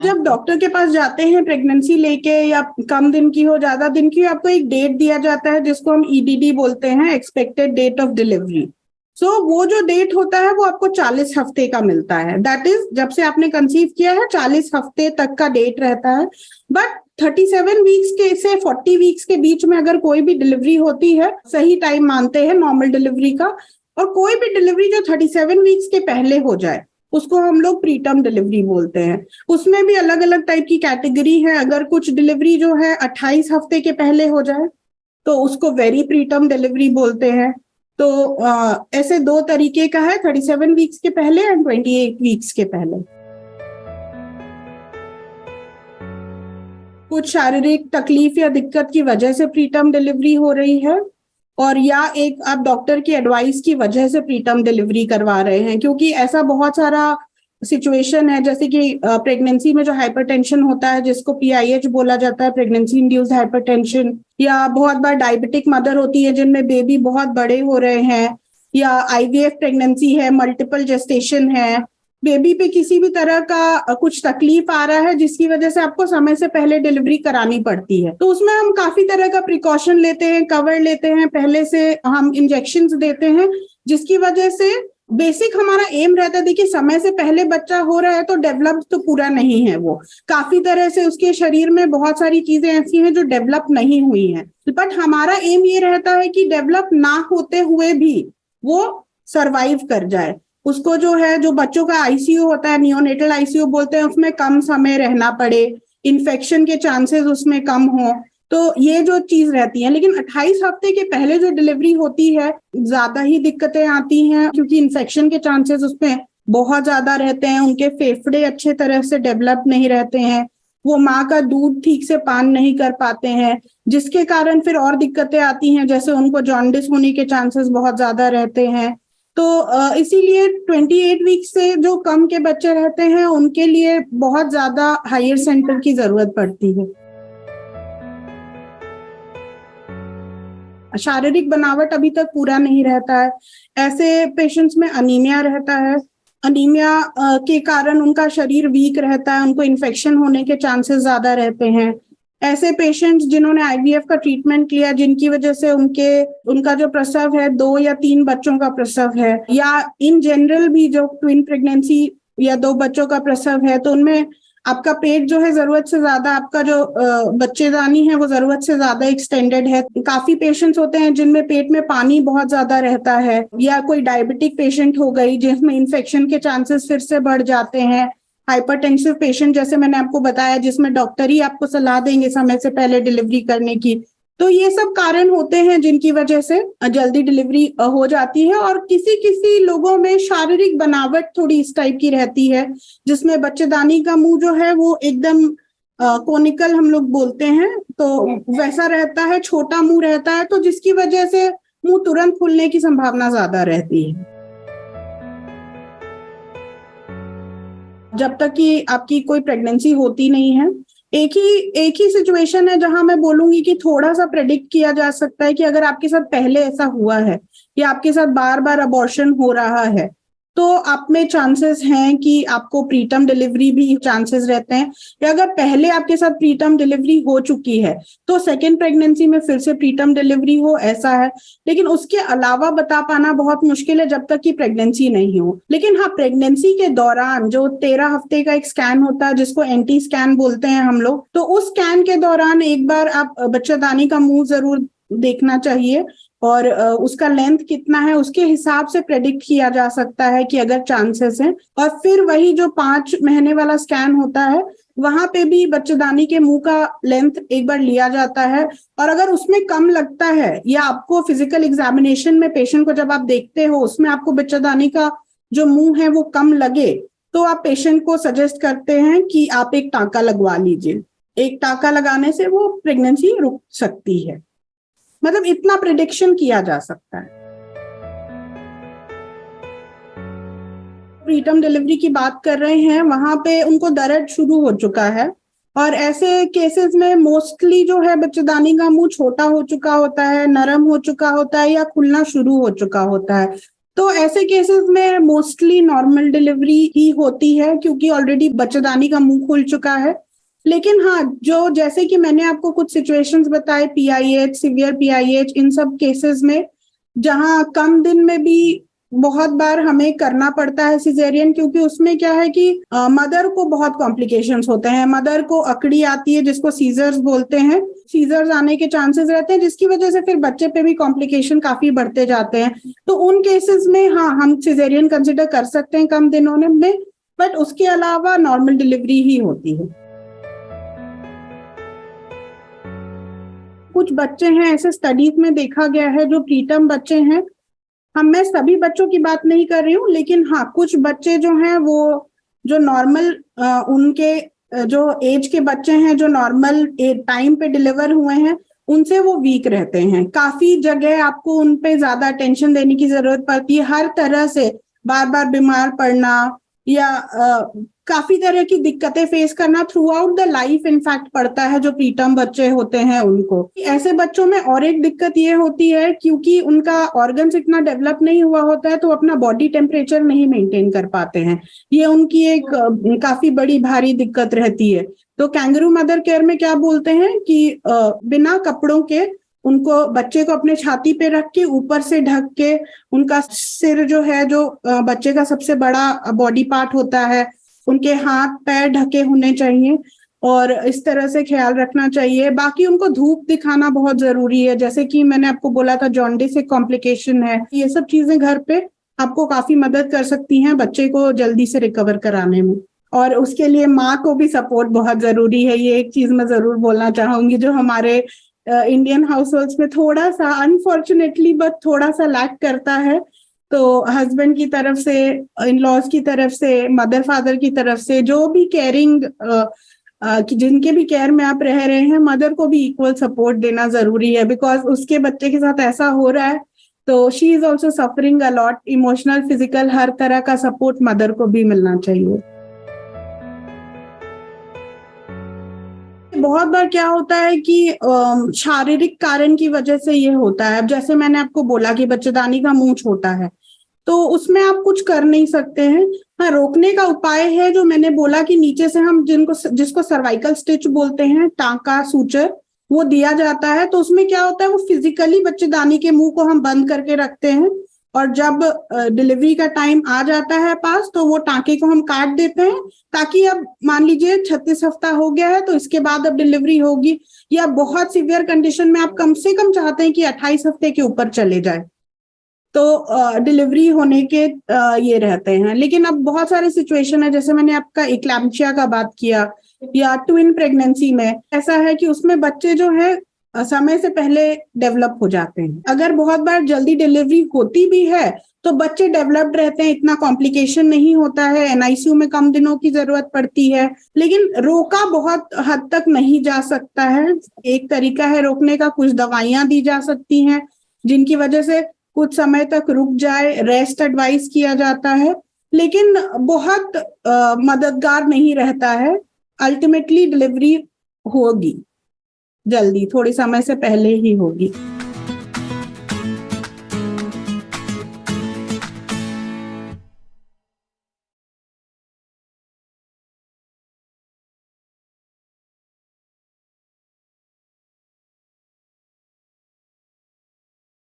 जब डॉक्टर के पास जाते हैं प्रेगनेंसी लेके, या कम दिन की हो ज्यादा दिन की, आपको एक डेट दिया जाता है जिसको हम ईडीडी बोलते हैं, एक्सपेक्टेड डेट ऑफ डिलीवरी। वो जो डेट होता है वो आपको 40 हफ्ते का मिलता है। दैट इज जब से आपने कंसीव किया है 40 हफ्ते तक का डेट रहता है। बट 37 वीक्स के से 40 वीक्स के बीच में अगर कोई भी डिलीवरी होती है, सही टाइम मानते हैं नॉर्मल डिलीवरी का, और कोई भी डिलीवरी जो 37 वीक्स के पहले हो जाए उसको हम लोग प्रीटर्म डिलीवरी बोलते हैं। उसमें भी अलग अलग टाइप की कैटेगरी है। अगर कुछ डिलीवरी जो है 28 हफ्ते के पहले हो जाए तो उसको वेरी प्रीटर्म डिलीवरी बोलते हैं। तो ऐसे दो तरीके का है, 37 वीक्स के पहले एंड 28 वीक्स के पहले। कुछ शारीरिक तकलीफ या दिक्कत की वजह से प्रीटर्म डिलीवरी हो रही है, और या एक आप डॉक्टर की एडवाइस की वजह से प्रीटर्म डिलीवरी करवा रहे हैं। क्योंकि ऐसा बहुत सारा सिचुएशन है, जैसे कि प्रेगनेंसी में जो हाइपरटेंशन होता है जिसको पीआईएच बोला जाता है, प्रेगनेंसी इंड्यूस्ड हाइपरटेंशन, या बहुत बार डायबिटिक मदर होती है जिनमें बेबी बहुत बड़े हो रहे हैं, या आईवीएफ प्रेगनेंसी है, मल्टीपल जेस्टेशन है, बेबी पे किसी भी तरह का कुछ तकलीफ आ रहा है जिसकी वजह से आपको समय से पहले डिलीवरी करानी पड़ती है। तो उसमें हम काफी तरह का प्रिकॉशन लेते हैं, कवर लेते हैं, पहले से हम इंजेक्शंस देते हैं, जिसकी वजह से बेसिक हमारा एम रहता है। देखिए, समय से पहले बच्चा हो रहा है तो डेवलप तो पूरा नहीं है, वो काफी तरह से उसके शरीर में बहुत सारी चीजें ऐसी हैं जो डेवलप नहीं हुई हैं। बट हमारा एम ये रहता है कि डेवलप ना होते हुए भी वो सरवाइव कर जाए। उसको जो है, जो बच्चों का आईसीयू होता है, नियोनेटल आईसीयू बोलते हैं, उसमें कम समय रहना पड़े, इन्फेक्शन के चांसेस उसमें कम हो, तो ये जो चीज रहती है। लेकिन 28 हफ्ते के पहले जो डिलीवरी होती है ज्यादा ही दिक्कतें आती हैं, क्योंकि इन्फेक्शन के चांसेस उसमें बहुत ज्यादा रहते हैं, उनके फेफड़े अच्छे तरह से डेवलप नहीं रहते हैं, वो माँ का दूध ठीक से पान नहीं कर पाते हैं, जिसके कारण फिर और दिक्कतें आती हैं, जैसे उनको जॉन्डिस होने के चांसेस बहुत ज्यादा रहते हैं। तो इसीलिए 28 वीक से जो कम के बच्चे रहते हैं उनके लिए बहुत ज्यादा हायर सेंटर की जरूरत पड़ती है। शारीरिक बनावट अभी तक पूरा नहीं रहता है। ऐसे पेशेंट्स में अनीमिया रहता है। अनीमिया के कारण उनका शरीर वीक रहता है, उनको इन्फेक्शन होने के चांसेस ज्यादा रहते हैं। ऐसे पेशेंट्स जिन्होंने आईवीएफ का ट्रीटमेंट लिया, जिनकी वजह से उनका जो प्रसव है 2 या 3 बच्चों का प्रसव है, या इन जनरल भी जो ट्विन प्रेगनेंसी या 2 बच्चों का प्रसव है, तो उनमें आपका पेट जो है जरूरत से ज्यादा, आपका जो बच्चेदानी है वो जरूरत से ज्यादा एक्सटेंडेड है। काफी पेशेंट्स होते हैं जिनमें पेट में पानी बहुत ज्यादा रहता है, या कोई डायबिटिक पेशेंट हो गई जिसमें इन्फेक्शन के चांसेस फिर से बढ़ जाते हैं। हाइपरटेंसिव पेशेंट, जैसे मैंने आपको बताया, जिसमें डॉक्टर ही आपको सलाह देंगे समय से पहले डिलीवरी करने की। तो ये सब कारण होते हैं जिनकी वजह से जल्दी डिलीवरी हो जाती है। और किसी किसी लोगों में शारीरिक बनावट थोड़ी इस टाइप की रहती है, जिसमें बच्चेदानी का मुंह जो है वो एकदम कोनिकल हम लोग बोलते हैं, तो वैसा रहता है, छोटा मुंह रहता है, तो जिसकी वजह से मुंह तुरंत खुलने की संभावना ज्यादा रहती है। जब तक कि आपकी कोई प्रेगनेंसी होती नहीं है, एक ही सिचुएशन है जहां मैं बोलूंगी कि थोड़ा सा प्रेडिक्ट किया जा सकता है कि अगर आपके साथ पहले ऐसा हुआ है या आपके साथ बार बार अबॉर्शन हो रहा है, तो आप में चांसेस हैं कि आपको प्रीटर्म डिलीवरी भी चांसेस रहते हैं। या अगर पहले आपके साथ प्रीटर्म डिलीवरी हो चुकी है तो सेकेंड प्रेगनेंसी में फिर से प्रीटर्म डिलीवरी हो, ऐसा है। लेकिन उसके अलावा बता पाना बहुत मुश्किल है जब तक कि प्रेगनेंसी नहीं हो। लेकिन हाँ, प्रेगनेंसी के दौरान जो 13 हफ्ते का एक स्कैन होता है जिसको एंटी स्कैन बोलते हैं हम लोग, तो उस स्कैन के दौरान एक बार आप बच्चेदानी का मुंह जरूर देखना चाहिए, और उसका लेंथ कितना है उसके हिसाब से प्रेडिक्ट किया जा सकता है कि अगर चांसेस हैं। और फिर वही जो 5 महीने वाला स्कैन होता है, वहां पे भी बच्चेदानी के मुंह का लेंथ एक बार लिया जाता है, और अगर उसमें कम लगता है या आपको फिजिकल एग्जामिनेशन में पेशेंट को जब आप देखते हो उसमें आपको बच्चेदानी का जो मुंह है वो कम लगे, तो आप पेशेंट को सजेस्ट करते हैं कि आप एक टांका लगवा लीजिए। एक टांका लगाने से वो प्रेगनेंसी रुक सकती है। मतलब इतना प्रेडिक्शन किया जा सकता है। प्रीटर्म डिलीवरी की बात कर रहे हैं, वहां पे उनको दर्द शुरू हो चुका है, और ऐसे केसेस में मोस्टली जो है बच्चेदानी का मुंह छोटा हो चुका होता है, नरम हो चुका होता है, या खुलना शुरू हो चुका होता है। तो तो ऐसे केसेस में मोस्टली नॉर्मल डिलीवरी ही होती है, क्योंकि ऑलरेडी बच्चेदानी का मुंह खुल चुका है। लेकिन हाँ, जो जैसे कि मैंने आपको कुछ सिचुएशंस बताए, PIH, सीवियर PIH, इन सब केसेस में जहां कम दिन में भी बहुत बार हमें करना पड़ता है सिजेरियन, क्योंकि उसमें क्या है कि मदर को बहुत कॉम्प्लिकेशंस होते हैं, मदर को अकड़ी आती है जिसको सीजर्स बोलते हैं, सीजर्स आने के चांसेस रहते हैं, जिसकी वजह से फिर बच्चे पे भी कॉम्प्लिकेशन काफी बढ़ते जाते हैं। तो उन केसेस में हाँ, हम सिजेरियन कंसिडर कर सकते हैं कम दिनों में, बट उसके अलावा नॉर्मल डिलीवरी ही होती है। कुछ बच्चे हैं ऐसे स्टडीज में देखा गया है जो प्रीटर्म बच्चे हैं, मैं सभी बच्चों की बात नहीं कर रही हूँ, लेकिन हाँ कुछ बच्चे जो हैं वो जो नॉर्मल उनके जो एज के बच्चे हैं जो नॉर्मल टाइम पे डिलीवर हुए हैं, उनसे वो वीक रहते हैं। काफी जगह आपको उन पे ज्यादा अटेंशन देने की जरूरत पड़ती है, हर तरह से बार बार बीमार पड़ना या काफी तरह की दिक्कतें फेस करना through out the life in fact पड़ता है जो प्रीटर्म बच्चे होते हैं उनको। ऐसे बच्चों में और एक दिक्कत ये होती है, क्योंकि उनका ऑर्गन्स इतना डेवलप नहीं हुआ होता है, तो अपना बॉडी टेम्परेचर नहीं मेंटेन कर पाते हैं। ये उनकी एक काफी बड़ी भारी दिक्कत रहती है। तो कैंगरू मदर केयर में क्या बोलते हैं कि बिना कपड़ों के उनको, बच्चे को अपने छाती पे रख के ऊपर से ढक के, उनका सिर जो है, जो बच्चे का सबसे बड़ा बॉडी पार्ट होता है, उनके हाथ पैर ढके होने चाहिए और इस तरह से ख्याल रखना चाहिए। बाकी उनको धूप दिखाना बहुत जरूरी है, जैसे कि मैंने आपको बोला था जॉन्डिस एक कॉम्प्लिकेशन है। ये सब चीजें घर पे आपको काफी मदद कर सकती हैं बच्चे को जल्दी से रिकवर कराने में, और उसके लिए माँ को भी सपोर्ट बहुत जरूरी है। ये एक चीज मैं जरूर बोलना चाहूंगी जो हमारे इंडियन हाउसहोल्ड्स में थोड़ा सा अनफॉर्चुनेटली बट थोड़ा सा लैक करता है। तो हस्बैंड की तरफ से, इन लॉज की तरफ से, मदर फादर की तरफ से, जो भी केयरिंग जिनके भी केयर में आप रह रहे हैं, मदर को भी इक्वल सपोर्ट देना जरूरी है, बिकॉज उसके बच्चे के साथ ऐसा हो रहा है तो she is also suffering a lot, emotional, physical, हर तरह का सपोर्ट मदर को भी मिलना चाहिए। बहुत बार क्या होता है कि शारीरिक कारण की वजह से ये होता है। अब जैसे मैंने आपको बोला कि बच्चेदानी का मुंह छोटा है, तो उसमें आप कुछ कर नहीं सकते हैं। हाँ, रोकने का उपाय है जो मैंने बोला कि नीचे से हम जिसको सर्वाइकल स्टिच बोलते हैं, टांका सूचर, वो दिया जाता है। तो उसमें क्या होता है, वो फिजिकली बच्चेदानी के मुंह को हम बंद करके रखते हैं, और जब डिलीवरी का टाइम आ जाता है पास, तो वो टांके को हम काट देते हैं, ताकि अब मान लीजिए 36 हफ्ता हो गया है तो इसके बाद अब डिलीवरी होगी, या बहुत सीवियर कंडीशन में आप कम से कम चाहते हैं कि 28 हफ्ते के ऊपर चले जाए, तो डिलीवरी होने के ये रहते हैं। लेकिन अब बहुत सारे सिचुएशन है, जैसे मैंने आपका इक्लैम्पशिया का बात किया, या ट्विन प्रेगनेंसी में ऐसा है कि उसमें बच्चे जो है समय से पहले डेवलप हो जाते हैं। अगर बहुत बार जल्दी डिलीवरी होती भी है तो बच्चे डेवलप्ड रहते हैं, इतना कॉम्प्लिकेशन नहीं होता है, NICU में कम दिनों की जरूरत पड़ती है, लेकिन रोका बहुत हद तक नहीं जा सकता है। एक तरीका है रोकने का, कुछ दवाइयां दी जा सकती हैं जिनकी वजह से कुछ समय तक रुक जाए, रेस्ट एडवाइस किया जाता है, लेकिन बहुत मददगार नहीं रहता है। अल्टीमेटली डिलीवरी होगी जल्दी, थोड़ी समय से पहले ही होगी।